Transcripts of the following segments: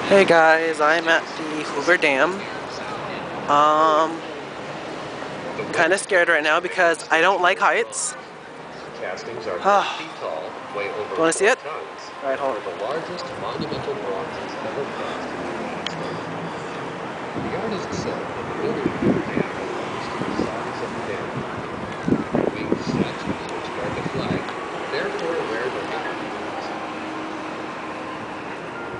Hey guys, I'm at the Hoover Dam. I'm kind of scared right now because I don't like heights. Castings are 10 feet tall, weigh over Want to see it? tons. All right, hold on. The largest monumental bronzes ever cast in the United States. The artist said that the building of the dam belongs to the size of the dam. Winged statues which guard the flag, therefore wear the wings.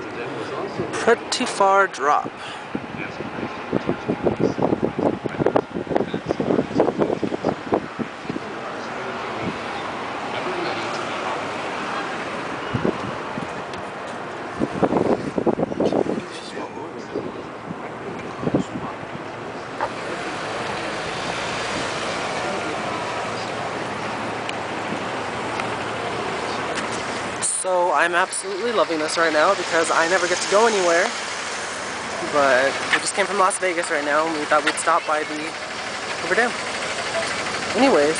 The dam was also Pretty far drop. So I'm absolutely loving this right now because I never get to go anywhere. But we just came from Las Vegas right now and we thought we'd stop by the Hoover Dam. Anyways.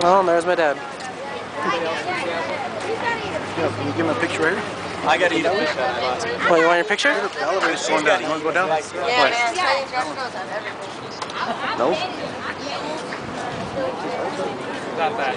Oh, there's my dad. Yeah, can you give him a picture right here? I gotta eat a fish. What, you want your picture? The elevator's going down. You want to go down? No. Not that.